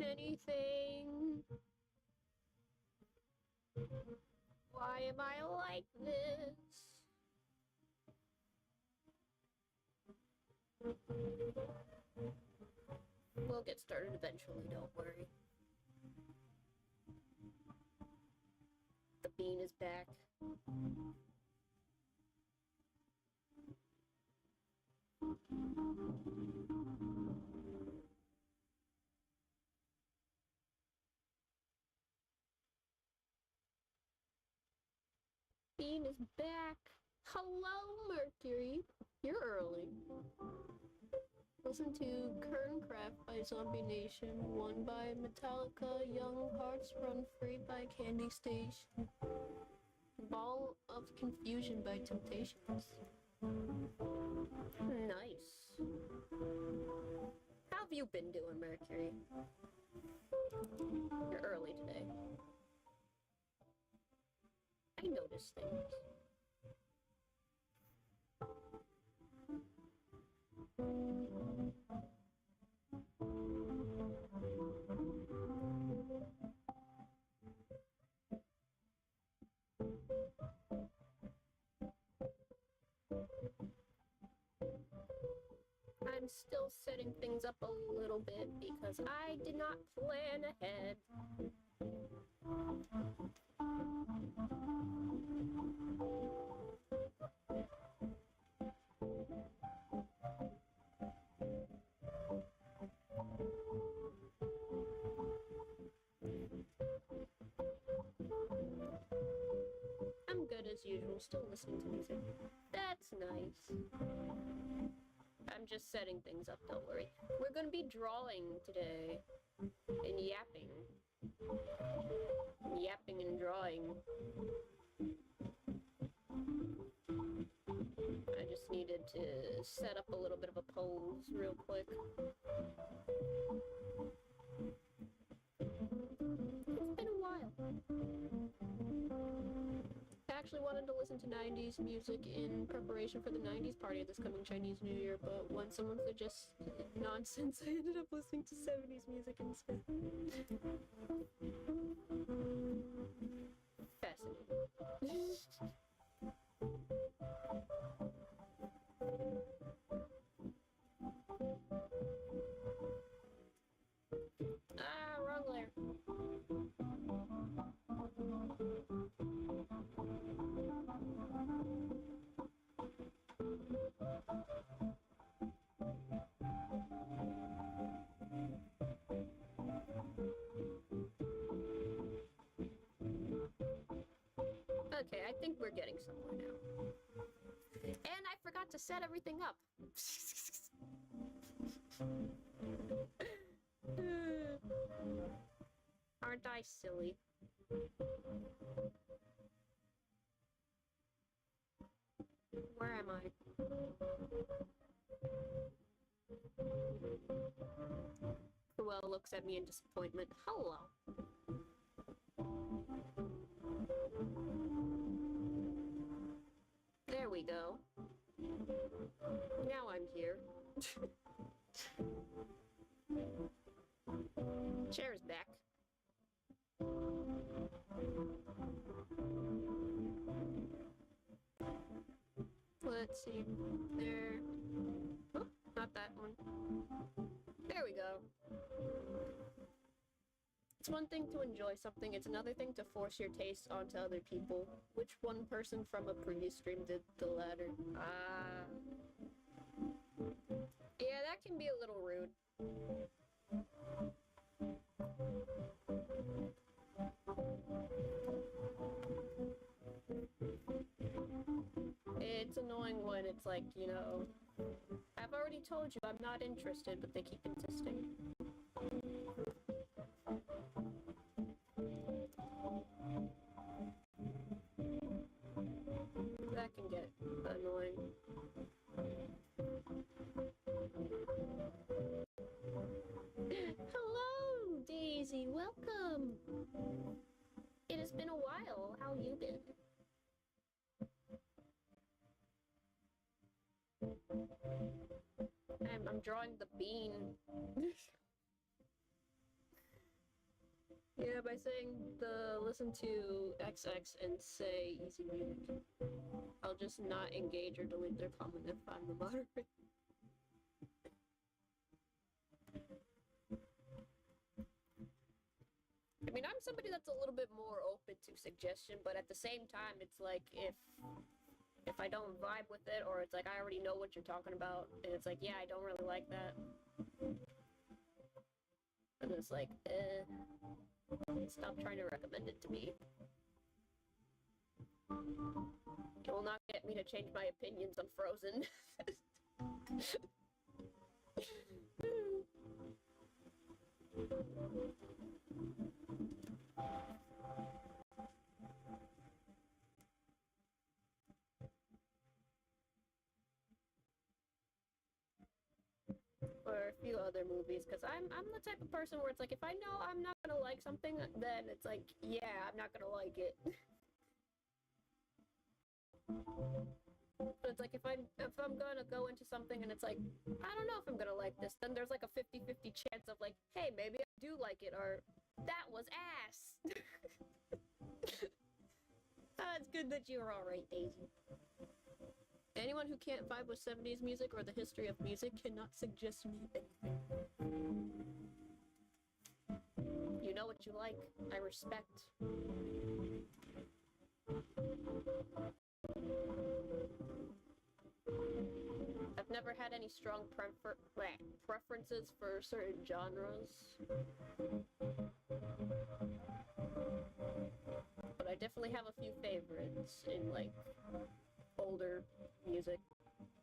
Anything? Why am I like this? We'll get started eventually, don't worry. The bean is back. Bean is back. Hello, Mercury. You're early. Listen to Kerncraft by Zombie Nation, One by Metallica, Young Hearts Run Free by Candy Station, Ball of Confusion by Temptations. Nice. How have you been doing, Mercury? You're early today. I notice things. I'm still setting things up a little bit because I did not plan ahead. I'm good as usual, still listening to music. That's nice. I'm just setting things up, don't worry. We're gonna be drawing today. And yapping. Yapping and drawing. I just needed to set up a little bit of a pose real quick. It's been a while. I actually wanted to listen to 90s music in preparation for the 90s party this coming Chinese New Year, but when someone suggested nonsense, I ended up listening to 70s music instead. Fascinating. Ah, wrong layer. Okay, I think we're getting somewhere now. And I forgot to set everything up. Aren't I silly? Where am I? Cruella looks at me in disappointment. Hello. There we go. Now I'm here. Chair's back. Let's see. There. Oh, not that one. There we go. It's one thing to enjoy something, it's another thing to force your taste onto other people. Which one person from a previous stream did the latter? Yeah, that can be a little rude. It's annoying when it's like, you know, I've already told you I'm not interested, but they keep insisting. That can get annoying. Hello, Daisy, welcome! It has been a while, how you been? I'm drawing the bean. Yeah, by saying listen to XX and say easy music. I'll just not engage or delete their comment if I'm the moderator. I mean, I'm somebody that's a little bit more open to suggestion, but at the same time, it's like if I don't vibe with it, or it's like I already know what you're talking about, and it's like, yeah, I don't really like that. And it's like, stop trying to recommend it to me. It will not get me to change my opinions on Frozen. Or a few other movies, because I'm the type of person where it's like, if I know I'm not gonna like something, then it's like, yeah, I'm not gonna like it. But it's like, if I'm gonna go into something and it's like, I don't know if I'm gonna like this, then there's like a 50-50 chance of like, hey, maybe I do like it, or that was ass. It's good that you're alright, Daisy. Anyone who can't vibe with 70s music or the history of music cannot suggest me anything. You know what you like. I respect. I've never had any strong preferences for certain genres. But I definitely have a few favorites in, like, older music,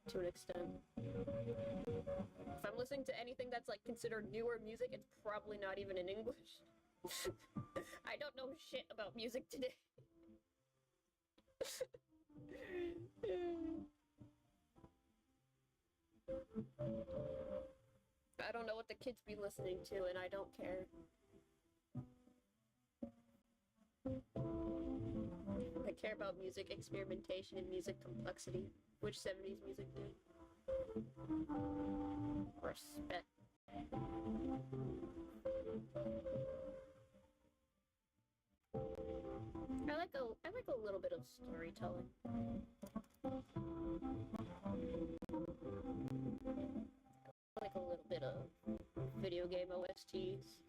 to an extent. If I'm listening to anything that's, like, considered newer music, it's probably not even in English. I don't know shit about music today. I don't know what the kids be listening to, and I don't care. I care about music experimentation and music complexity, which 70s music did. Respect. I like a little bit of storytelling. I like a little bit of video game OSTs.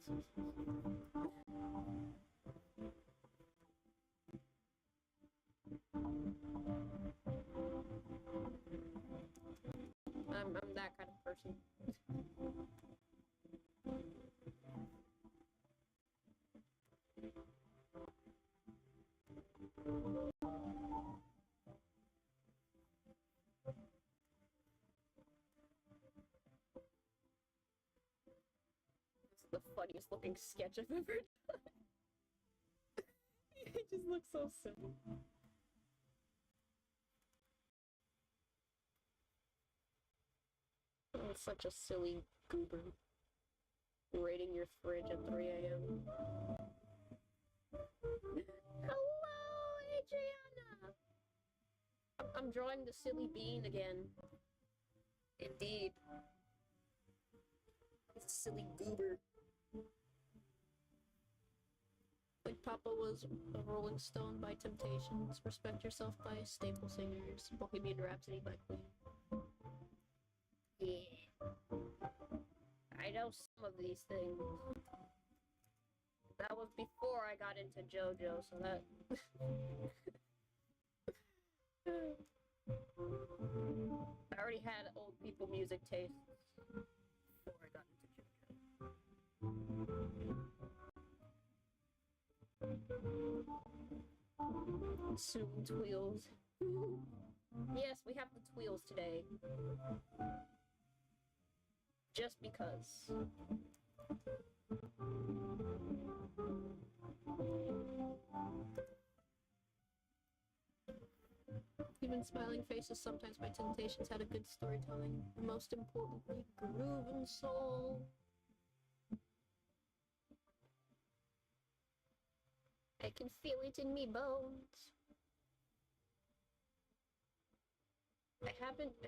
I'm that kind of person. the funniest looking sketch I've ever done. It just looks so silly. Oh, such a silly goober. Raiding your fridge at 3 a.m. Hello, Adriana! I'm drawing the silly bean again. Indeed. Silly goober. Like Papa was a Rolling Stone by Temptations, Respect Yourself by Staple Singers, Bohemian Rhapsody by Queen. Yeah. I know some of these things. That was before I got into JoJo, so that... I already had old people music tastes before I got into JoJo. Soon Tweels. Yes, we have the Tweels today. Just because. Even Smiling Faces Sometimes by Temptations had a good storytelling. And most importantly, groove and soul. I can feel it in me bones. I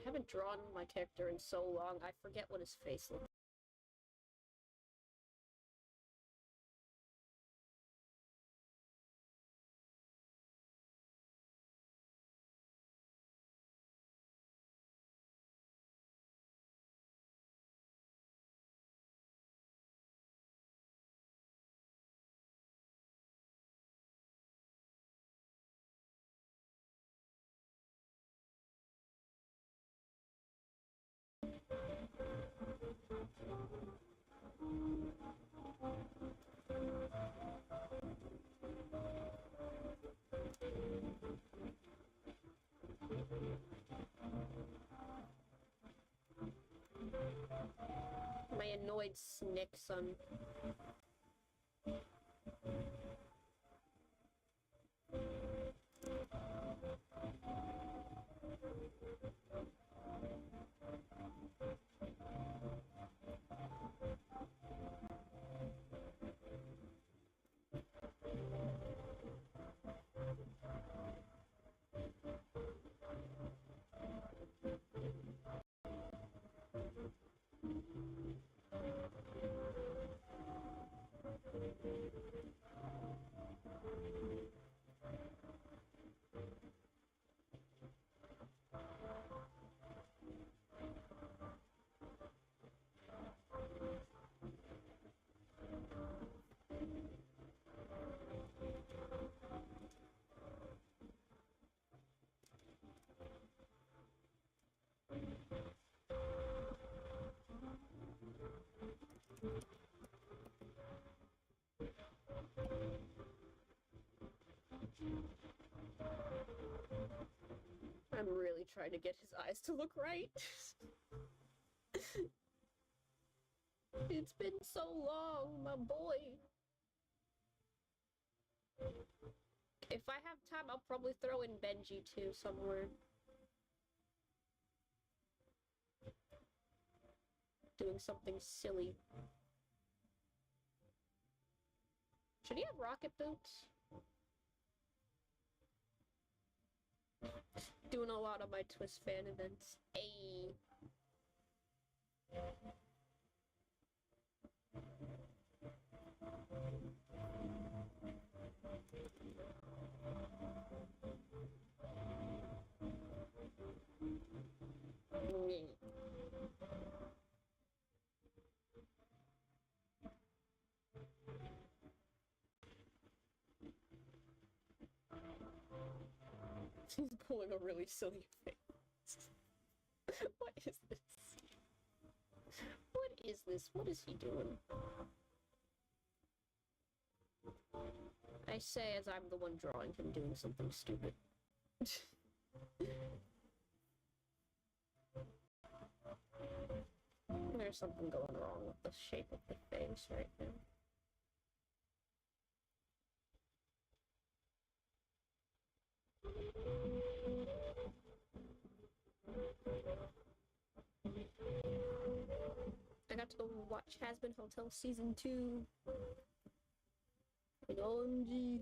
haven't drawn my character in so long, I forget what his face looks like. My annoyed snick son. I'm really trying to get his eyes to look right. It's been so long, my boy. If I have time, I'll probably throw in Benji too somewhere. Doing something silly. Should he have rocket boots? Doing a lot of my Twist fan events. Ayy. He's pulling a really silly face. What is this? What is this? What is he doing? I say as I'm the one drawing him doing something stupid. there's something going wrong with the shape of the face right now. I got to go watch Has Been Hotel Season 2. Like, OMG.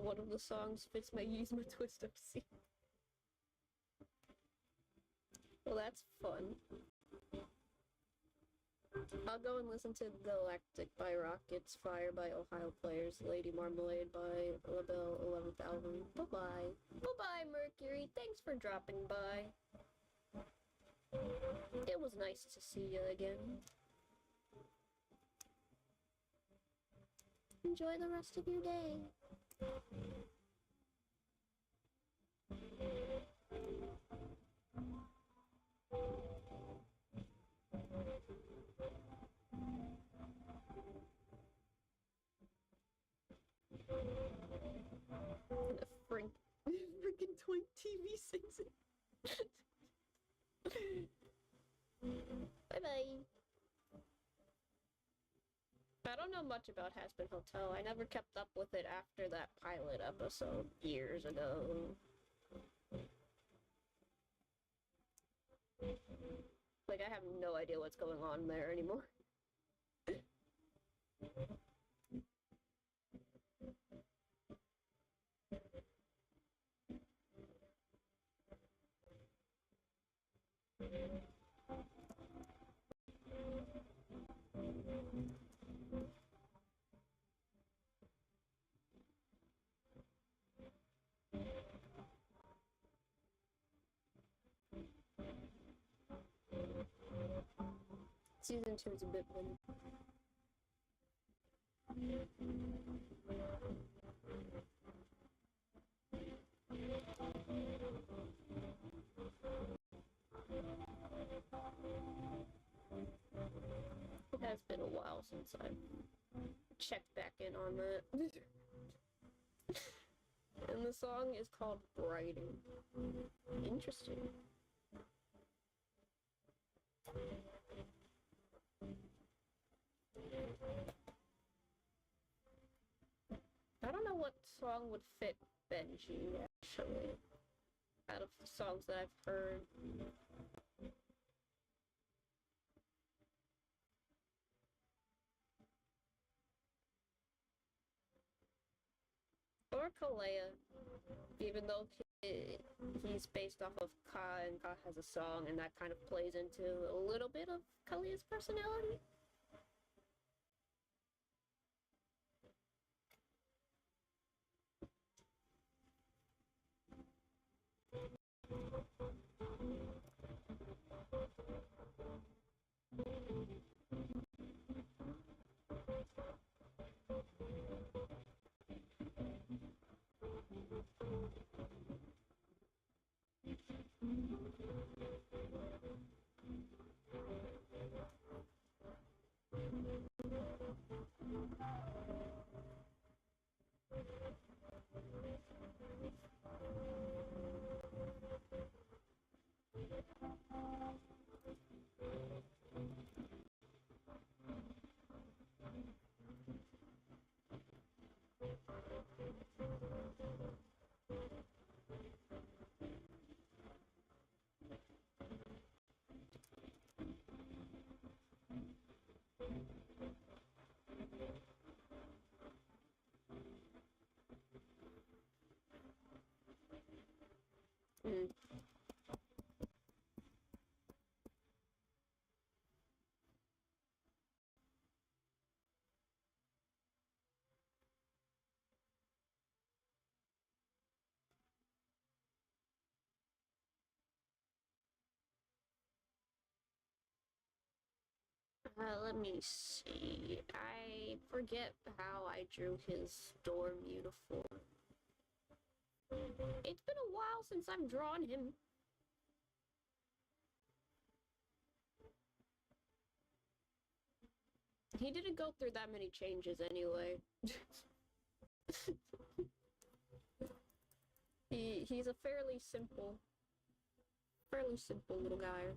One of the songs fits my Yzma Twist OC. Well, that's fun. I'll go and listen to Galactic by Rockets, Fire by Ohio Players, Lady Marmalade by LaBelle 11th album. Bye-bye. Bye-bye, Mercury. Thanks for dropping by. It was nice to see you again. Enjoy the rest of your day. Freaking Twink TV sings it. Bye-bye. I don't know much about Has Been Hotel. I never kept up with it after that pilot episode years ago. Like, I have no idea what's going on there anymore. Season 2 is a bit one. It has been a while since I've checked back in on that. And the song is called Writing. Interesting. I don't know what song would fit Benji, actually, out of the songs that I've heard. Or Kalea, even though he's based off of Ka, and Ka has a song, and that kind of plays into a little bit of Kalea's personality. Mm. Let me see. I forget how I drew his storm uniform. It's been a while since I've drawn him. He didn't go through that many changes anyway. He's a fairly simple Fairly simple little guy.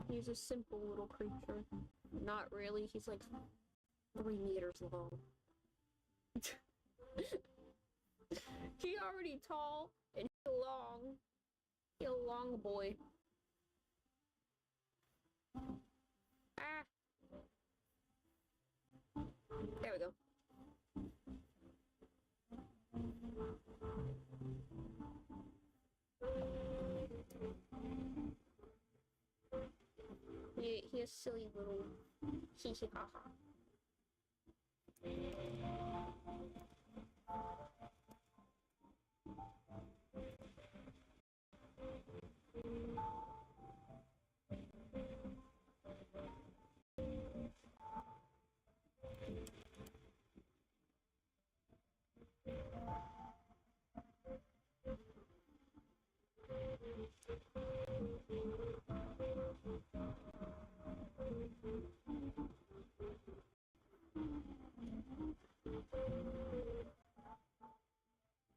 He's a simple little creature. Not really, he's like 3 meters long. He already tall and he long. He a long boy. Ah! There we go. He a silly little hee hee ha ha.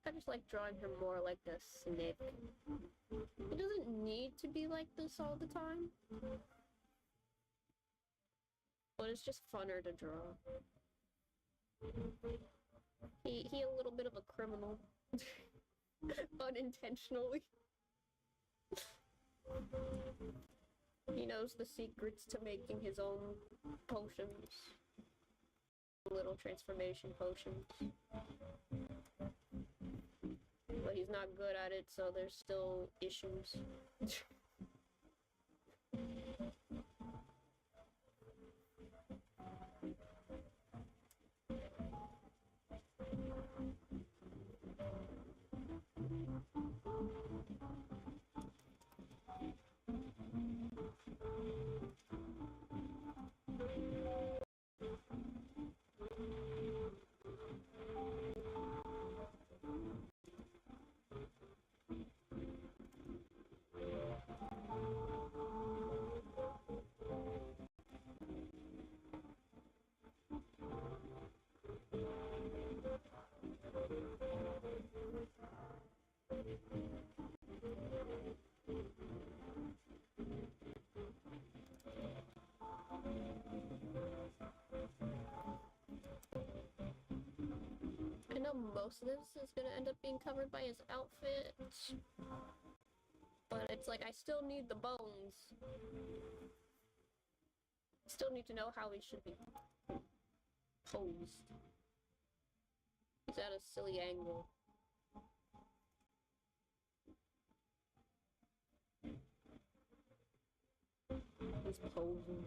I just like drawing him more like a snake. He doesn't need to be like this all the time. But it's just funner to draw. He a little bit of a criminal. Unintentionally. He knows the secrets to making his own potions. Little transformation potions. But he's not good at it, so there's still issues. I know most of this is gonna end up being covered by his outfit, but it's like I still need the bones. Still need to know how he should be posed. He's at a silly angle. He's posing.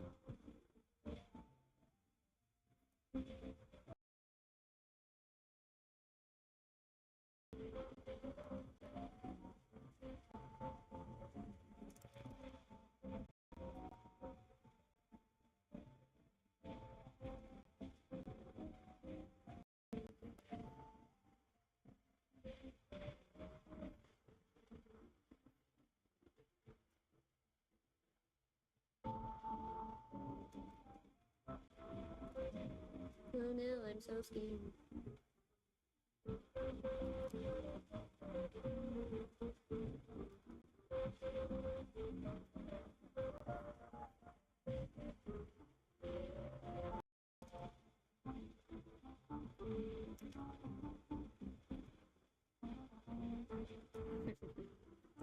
Oh no, I'm so scared.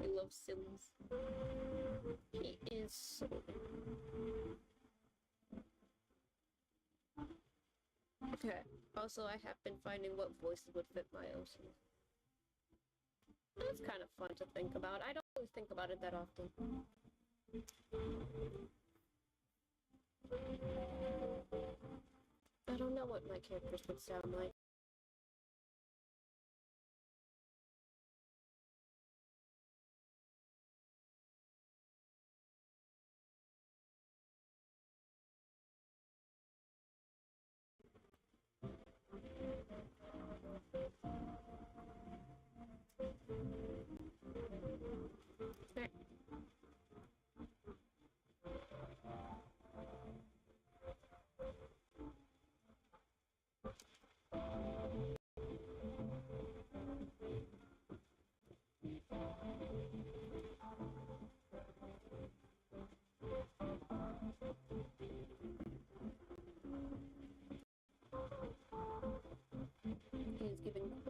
I love sillies. He is silly. Okay. Also, I have been finding what voices would fit my OC. That's kind of fun to think about. I don't really think about it that often. I don't know what my characters would sound like.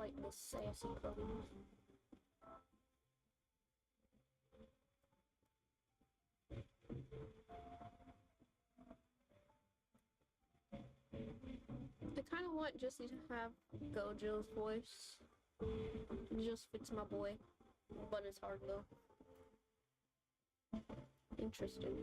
fight this sassy pose. I kind of want Jesse to have Gojo's voice. It just fits my boy. But it's hard though. Interesting.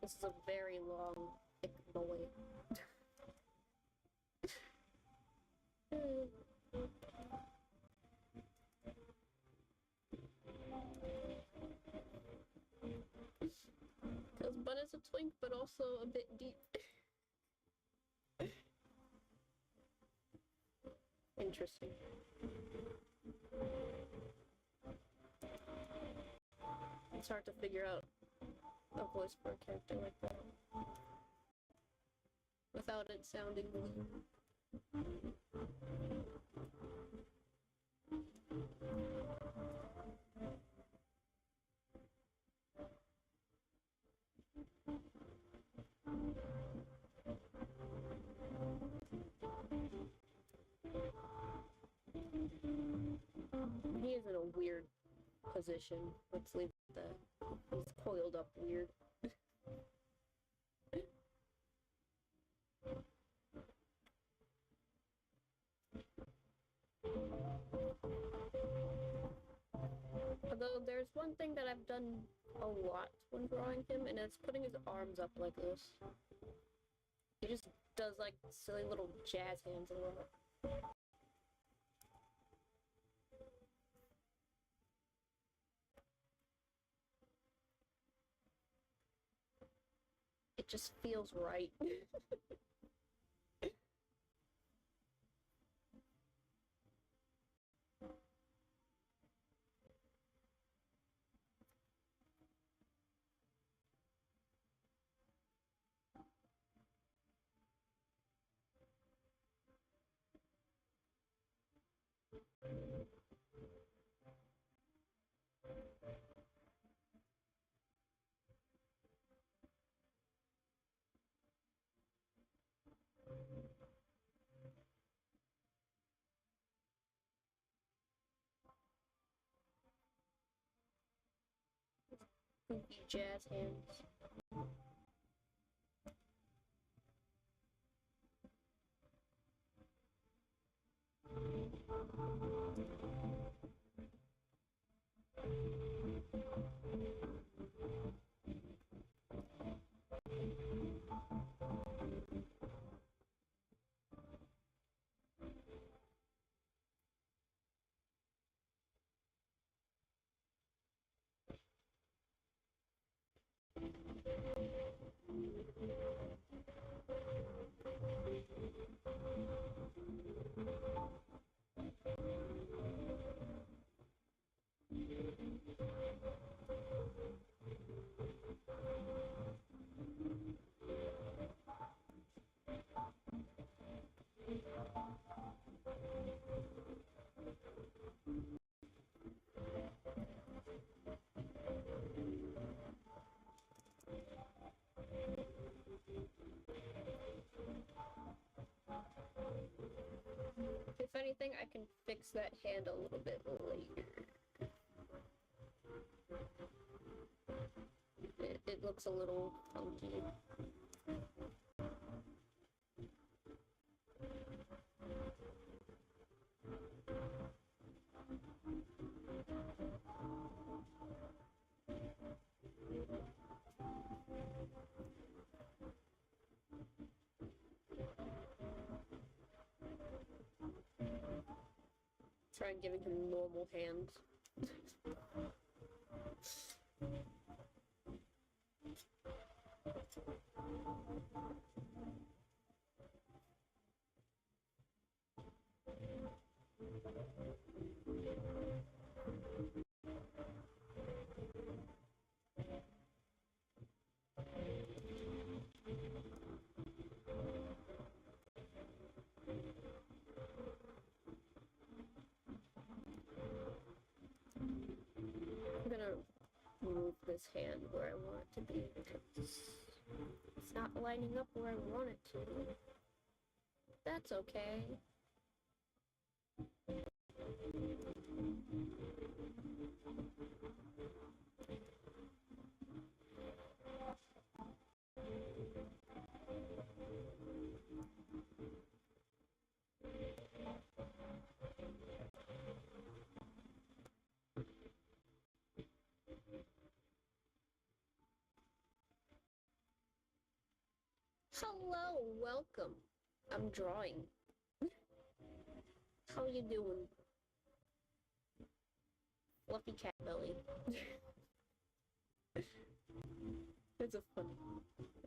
This is a very long, thick boy. Because Bun is a twink, but also a bit deep. Interesting. It's hard to figure out a voice for a character like that without it sounding weird. He is in a weird position. Let's leave it there. He's coiled up weird. Although there's one thing that I've done a lot when drawing him, and it's putting his arms up like this. He just does like silly little jazz hands a lot. It just feels right. Goofy jazz hands. If anything, I can fix that hand a little bit later. It looks a little funky. Try giving him normal hands. I'm gonna move this hand where I want it to be because it's not lining up where I want it to. That's okay. Hello, welcome. I'm drawing. How you doing? Fluffy cat belly. It's a fun.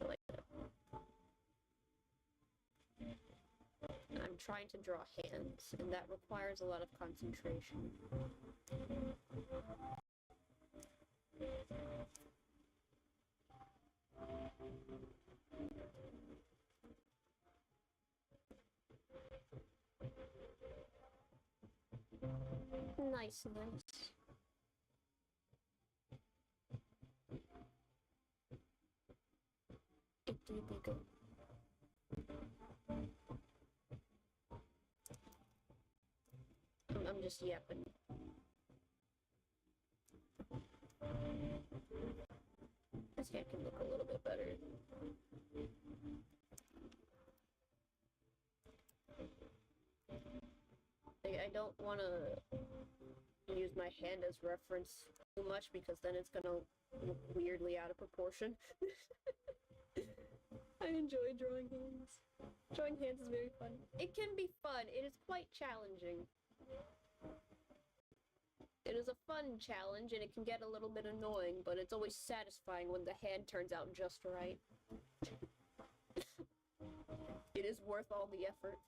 I like that. I'm trying to draw hands, and that requires a lot of concentration. Nice, nice. It do be good. I'm just yapping. This hand can look a little bit better. I don't want to use my hand as reference too much because then it's gonna look weirdly out of proportion. I enjoy drawing hands. Drawing hands is very fun. It can be fun. It is quite challenging. It is a fun challenge and it can get a little bit annoying, but it's always satisfying when the hand turns out just right. It is worth all the effort.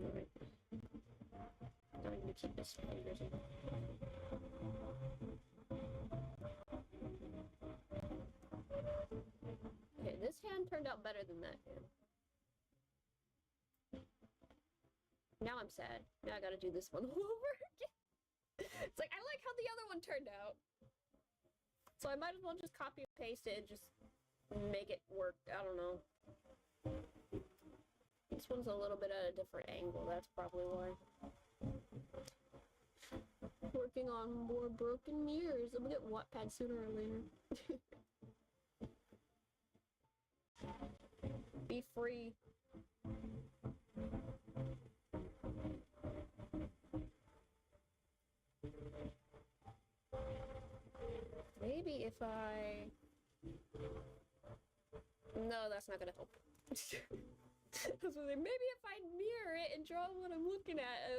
Alright. Now I'm gonna keep this fingers in. Okay, this hand turned out better than that hand. Now I'm sad. Now I gotta do this one all over again. It's like, I like how the other one turned out. So I might as well just copy and paste it and just make it work. I don't know. This one's a little bit at a different angle. That's probably why. Working on more broken mirrors. I'm gonna get Wattpad sooner or later. Be free. Maybe if I... No, that's not gonna help. Maybe if I mirror it and draw what I'm looking at.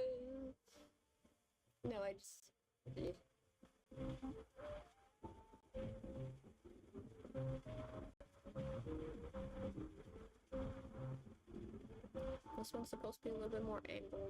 No, I just... This one's supposed to be a little bit more angled.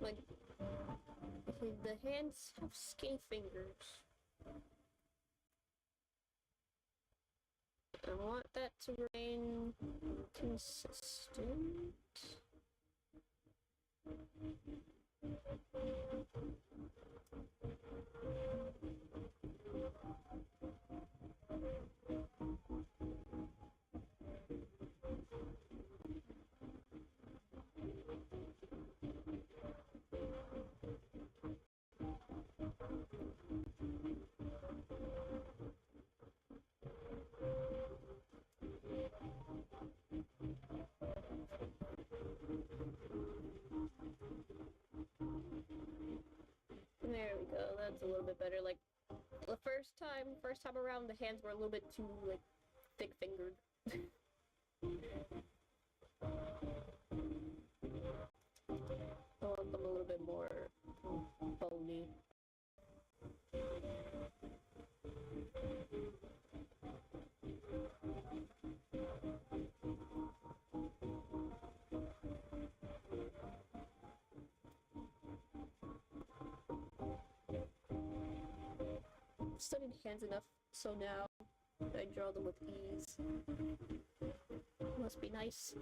Like, the hands have skinny fingers. I want that to remain consistent. it's a little bit better. Like, the first time around, the hands were a little bit too, like, thick-fingered. I want them a little bit more bony. Studied hands enough, so now I draw them with ease. Must be nice.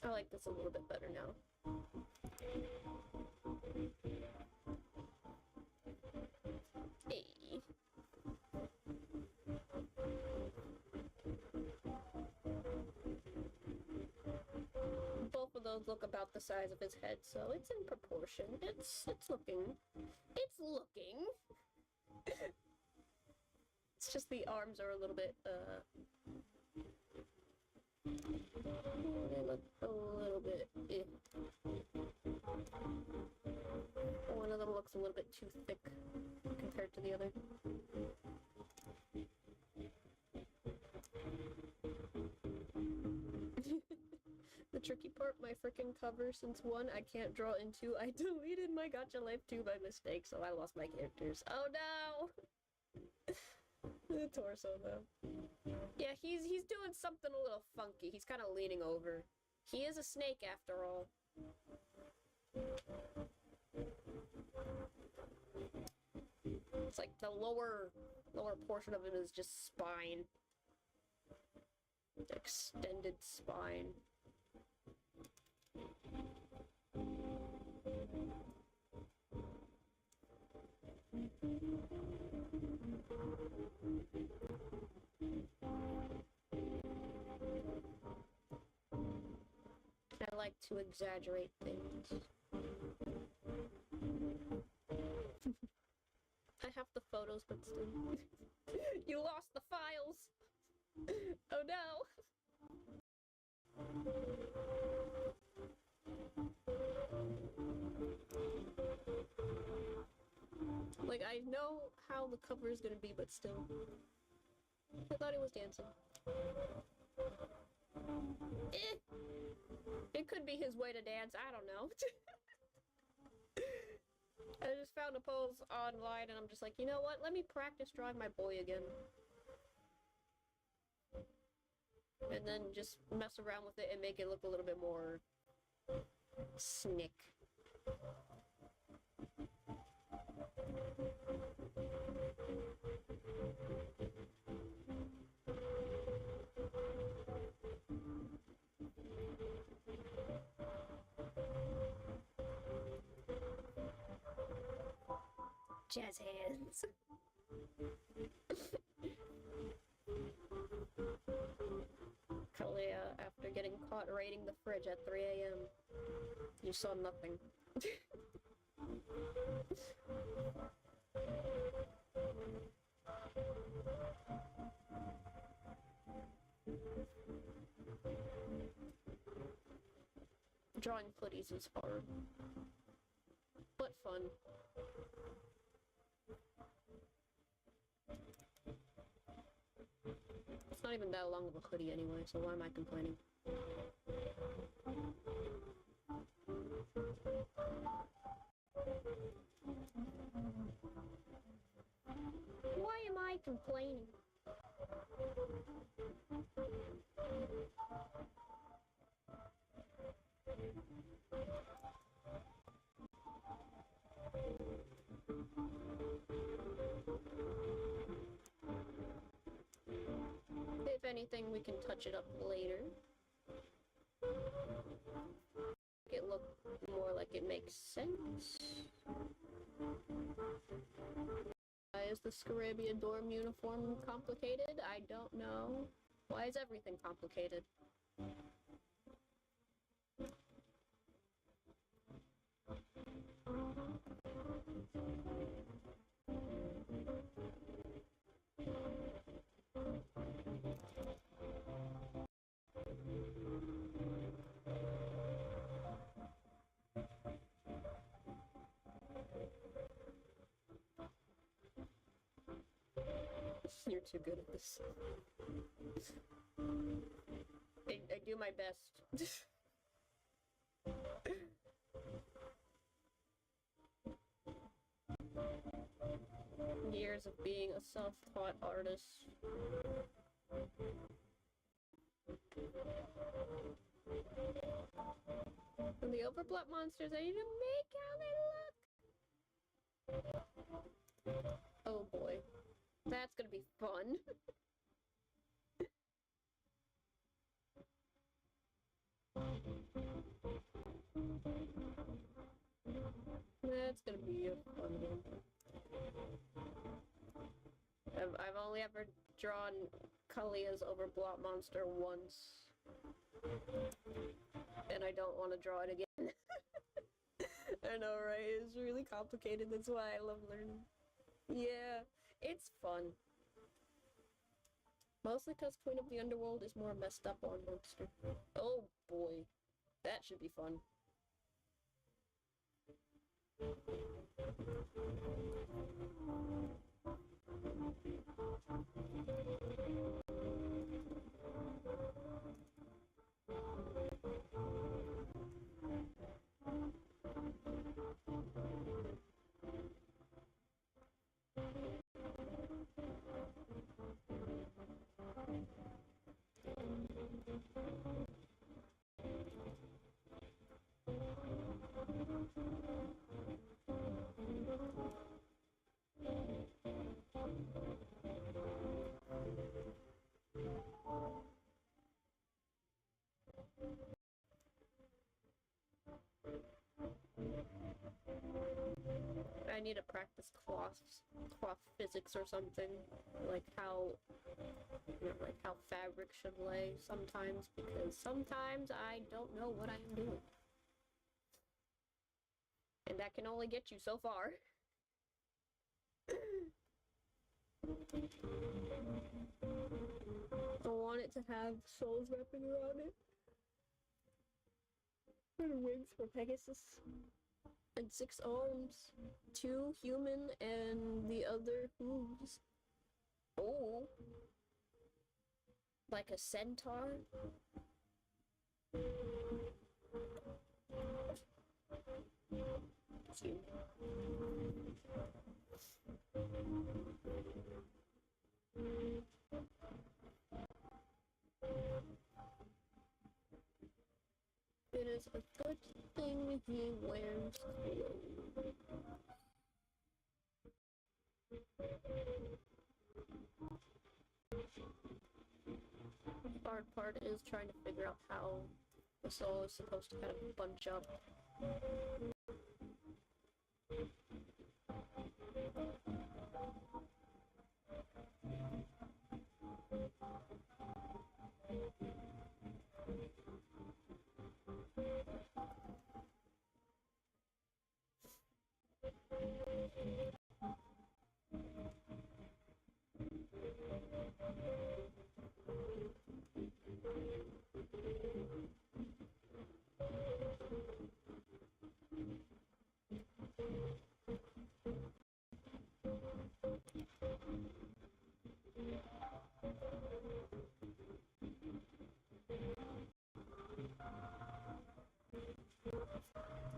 I like this a little bit better now. Hey. Both of those look about the size of his head, so it's in proportion. It's looking. It's looking. It's just the arms are a little bit, they look a little bit, One of them looks a little bit too thick compared to the other. The tricky part, my freaking cover, since 1, I can't draw into. I deleted my Gacha Life 2 by mistake, so I lost my characters. Oh no! The torso, though. Yeah, he's doing something a little funky. He's kind of leaning over. He is a snake, after all. It's like the lower portion of him is just spine. Extended spine. I like to exaggerate things. I have the photos, but still. You lost the files! Oh no! Like, I know how the cover is gonna be, but still. I thought he was dancing. It could be his way to dance, I don't know. I just found a pose online and I'm just like, you know what? Let me practice drawing my boy again. And then just mess around with it and make it look a little bit more snick. Jazz hands. Kalia, after getting caught raiding the fridge at 3 a.m. You saw nothing. Drawing footies is hard. But fun. It's not even that long of a hoodie anyway, so why am I complaining? Why am I complaining? If anything, we can touch it up later. Make it look more like it makes sense. Why is the Scarabia dorm uniform complicated? I don't know. Why is everything complicated? You're too good at this. I do my best. Years of being a self-taught artist. And the overblood monsters, I need to make how they look. Oh boy. That's gonna be fun. That's gonna be a fun one. I've only ever drawn Kalia's overblot monster once. And I don't want to draw it again. I know, right? It's really complicated, that's why I love learning. Yeah, it's fun. Mostly because Queen of the Underworld is more messed up on monster. Oh boy, that should be fun. I need to practice cloth physics or something, like how, like how fabric should lay sometimes, because sometimes I don't know what I am doing. And that can only get you so far. I want it to have souls wrapping around it. And wings for Pegasus. And 6 arms. 2 human and the other hooves. Oh. Like a centaur? Cute. It is a good thing he wears clothes. Hard part is trying to figure out how the soul is supposed to kind of bunch up.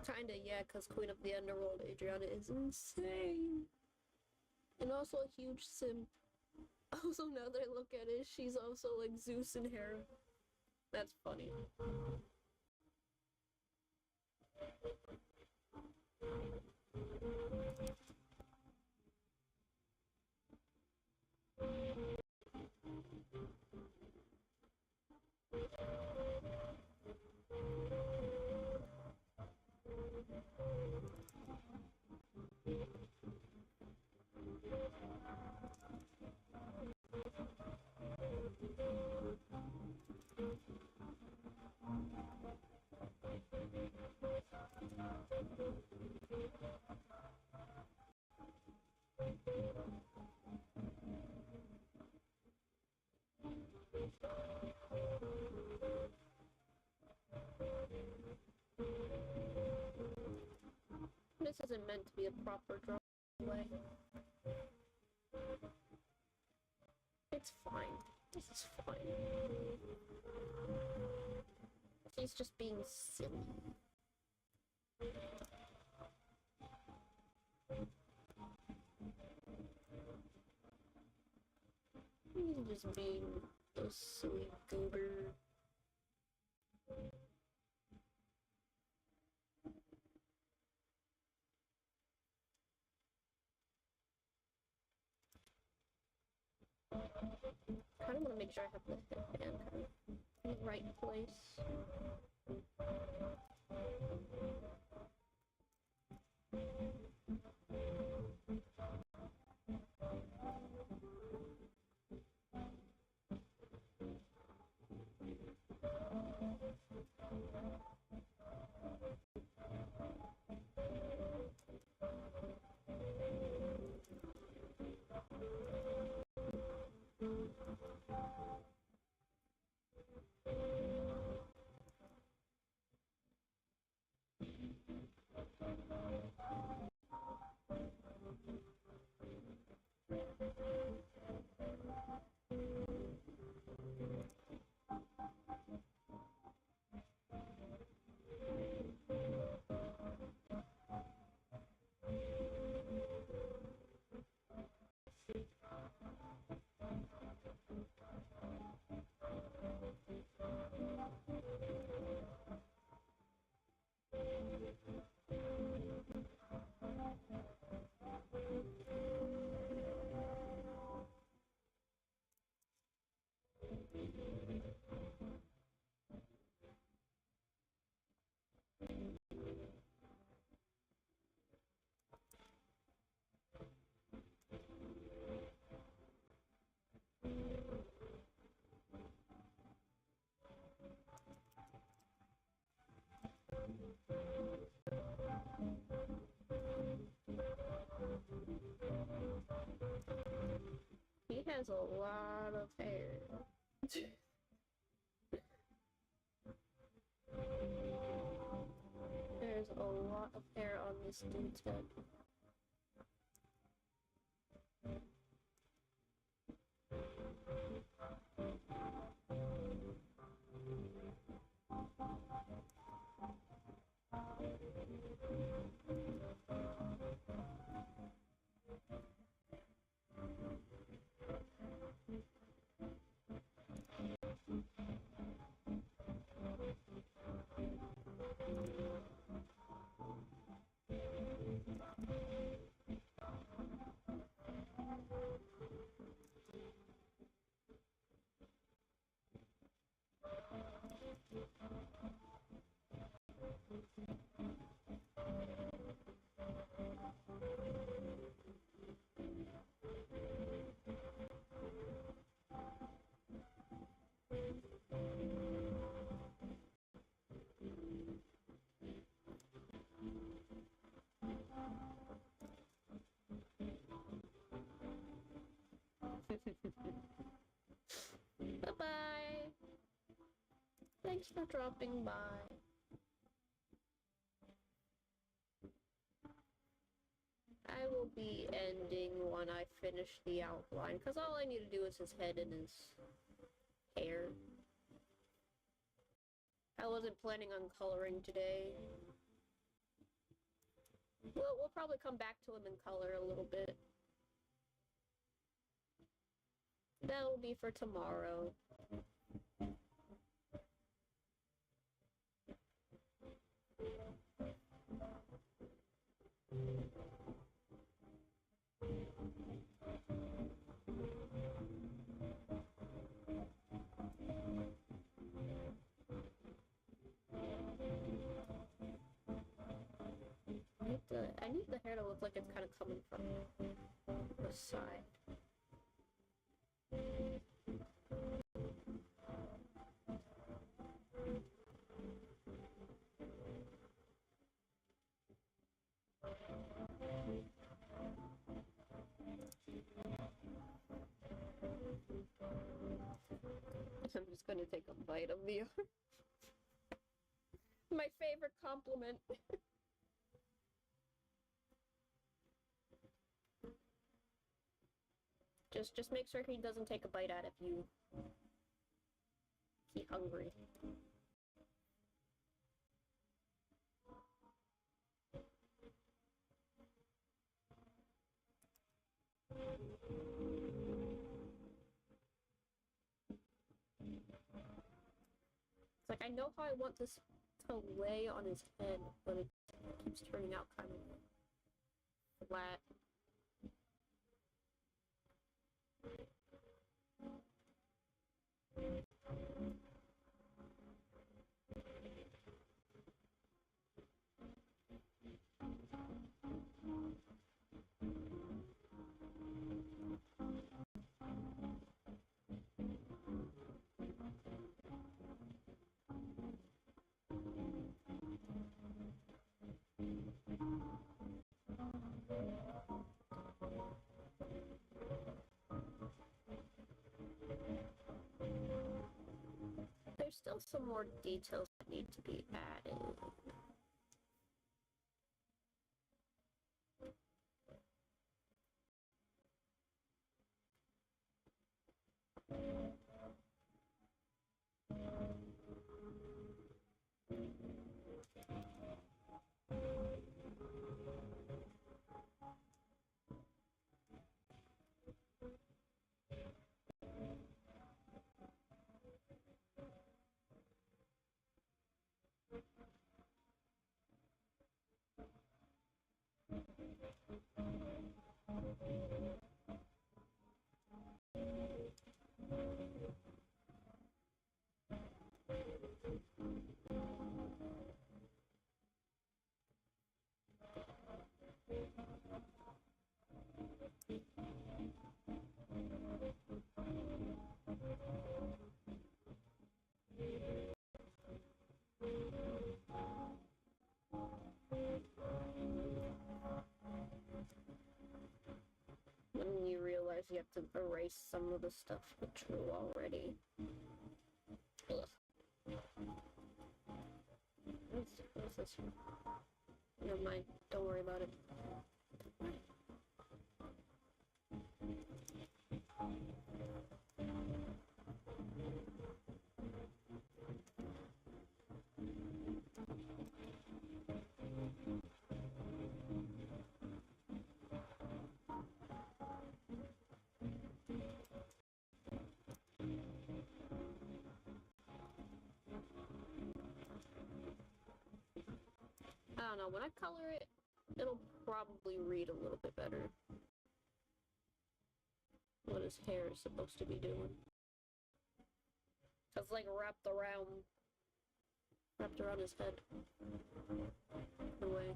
Kinda, yeah, because Queen of the Underworld, Adriana, is insane. And also a huge simp. Also, now that I look at it, she's also like Zeus and Hera. That's funny. This isn't meant to be a proper drawing. It's fine. This is fine. He's just being silly. He's just being a silly goober. I kind of want to make sure I have the headband in the right place. He has a lot of hair. There's a lot of hair on this dude's head. Bye-bye. Thanks for dropping by. I will be ending when I finish the outline, because all I need to do is his head and his hair. I wasn't planning on coloring today. We'll probably come back to him in color a little bit. That will be for tomorrow. I need the hair to look like it's kind of coming from the side. I'm just gonna take a bite of the my favorite compliment. Just make sure he doesn't take a bite out of you. He's hungry. It's like, I know how I want this to lay on his head, but it keeps turning out kind of flat. There's still some more details that need to be added. When you realize you have to erase some of the stuff you drew already. Ugh. What's this? Never mind, don't worry about it. I don't know, when I color it, it'll probably read a little bit better what his hair is supposed to be doing. It's like wrapped around his head. In a way.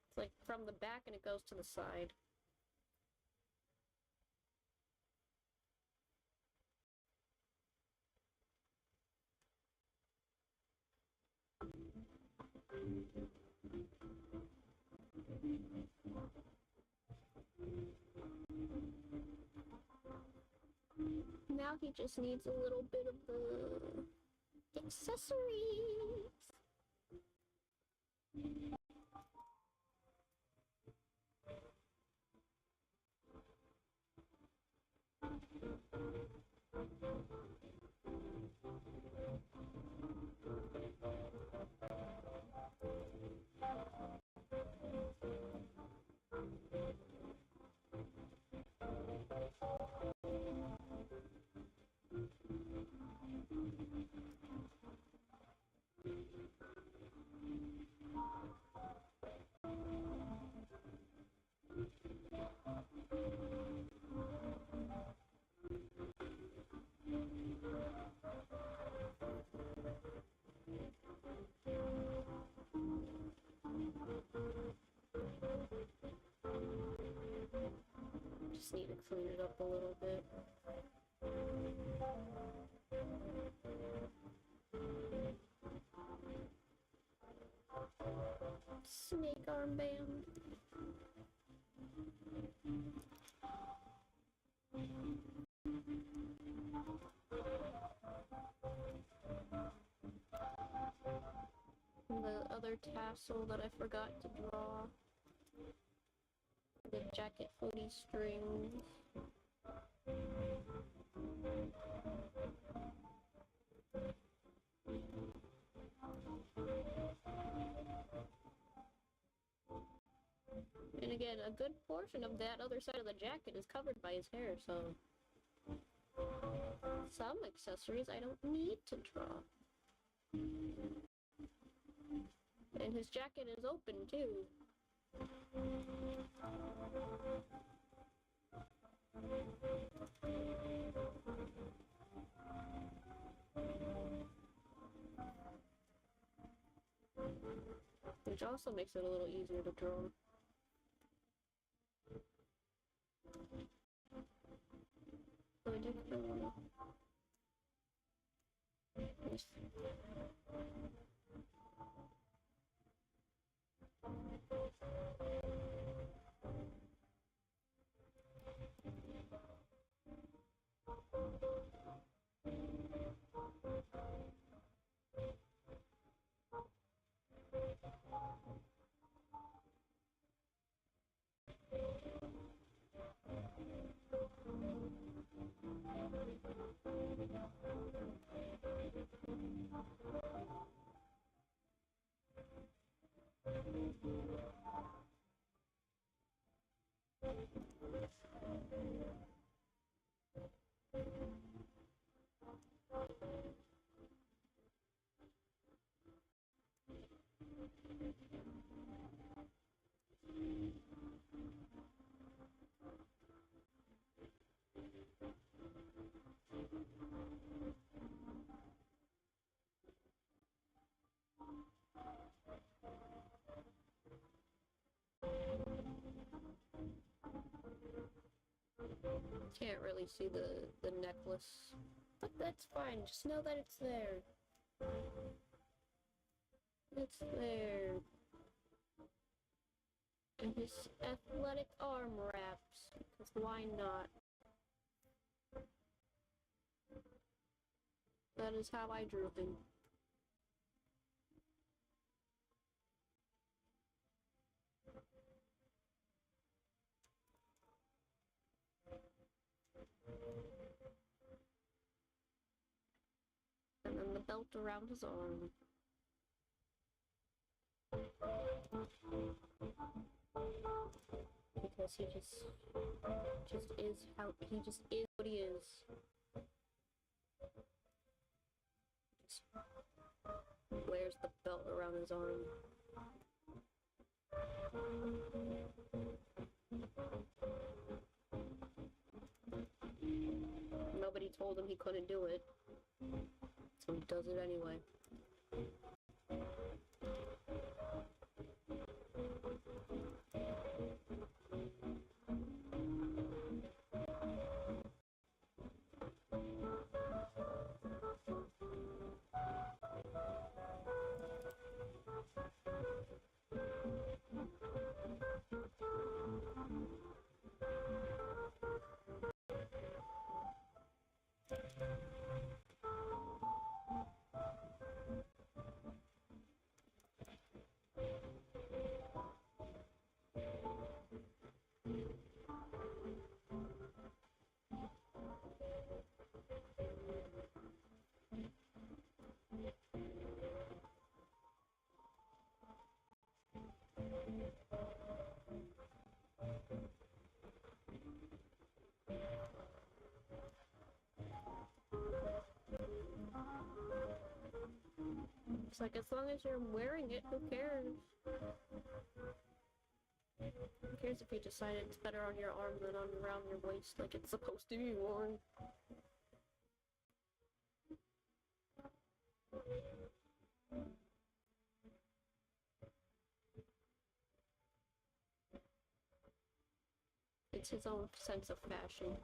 It's like from the back and it goes to the side. Now he just needs a little bit of the accessories. Just need to clean it up a little bit. Snake armband. another tassel that I forgot to draw. The jacket hoodie strings. And again, a good portion of that other side of the jacket is covered by his hair, so some accessories I don't need to draw. And his jacket is open too. Which also makes it a little easier to draw. So I definitely wanna... Yes. Can't really see the necklace, but that's fine. Just know that it's there. It's there. And his athletic arm wraps, because why not? That is how I drew him. And then the belt around his arm. Because he just is how he just is what he is. Just wears the belt around his arm. Nobody told him he couldn't do it, so he does it anyway. It's like, as long as you're wearing it, who cares? Who cares if you decide it's better on your arm than on around your waist, like it's supposed to be worn? It's his own sense of fashion.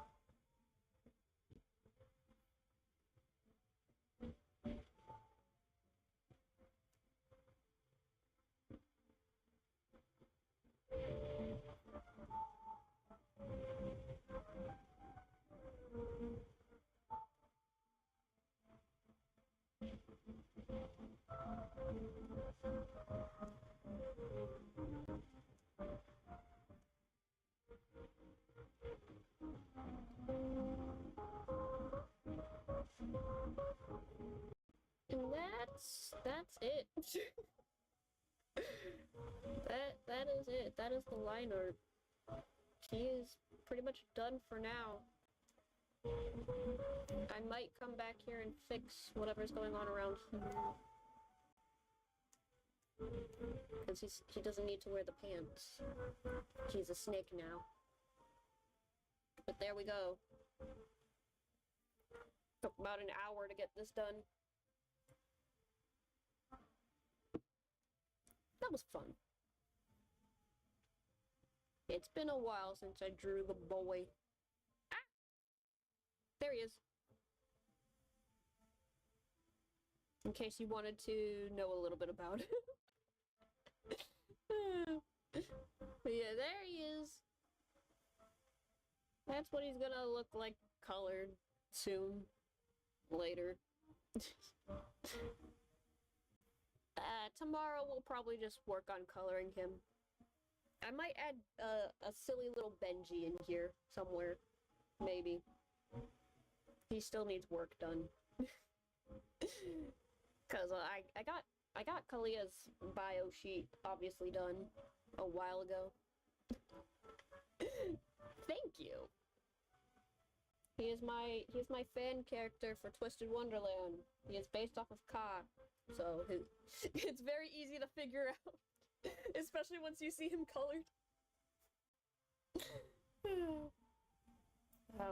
That is it. That is the line art. He is pretty much done for now. I might come back here and fix whatever's going on around here. Because he doesn't need to wear the pants. He's a snake now. But there we go. Took about an hour to get this done. That was fun. It's been a while since I drew the boy. Ah! There he is. In case you wanted to know a little bit about it. But yeah, there he is. That's what he's gonna look like colored soon. Later. Tomorrow we'll probably just work on coloring him. I might add a silly little Benji in here somewhere. Maybe. He still needs work done. Cause I got Kalia's bio sheet obviously done a while ago. Thank you. He is my fan character for Twisted Wonderland. He is based off of Ka, so it's very easy to figure out, especially once you see him colored.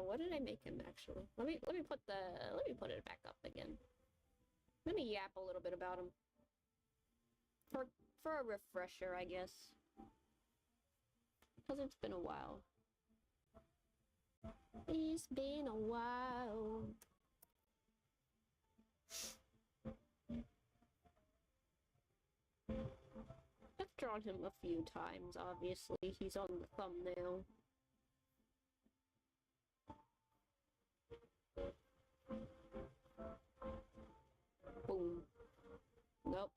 What did I make him actually? Let me put it back up again. Let me yap a little bit about him for a refresher, I guess, because it's been a while. It's been a while. I've drawn him a few times, obviously. He's on the thumbnail. Boom. Nope.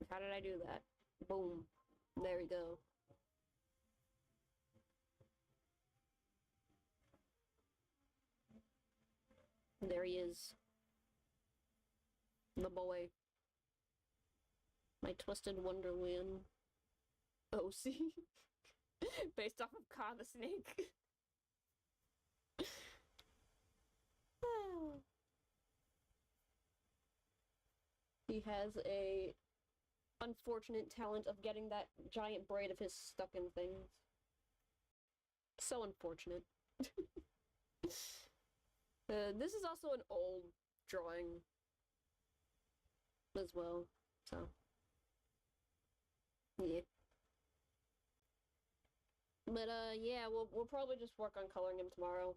How did I do that? Boom. There we go. There he is. The boy. My Twisted Wonderland OC. Based off of Ka the Snake. He has a unfortunate talent of getting that giant braid of his stuck in things. So unfortunate. This is also an old drawing as well, so yeah. But yeah, we'll probably just work on coloring him tomorrow.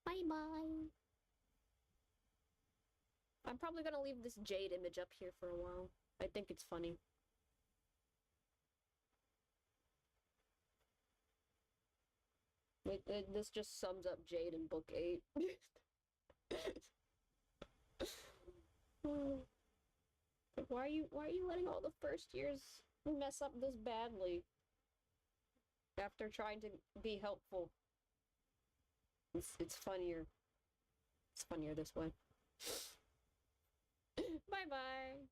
Bye bye. I'm probably gonna leave this Jade image up here for a while. I think it's funny. This just sums up Jade in book 8. Why are you letting all the first years mess up this badly? After trying to be helpful. It's funnier. It's funnier this way. Bye bye.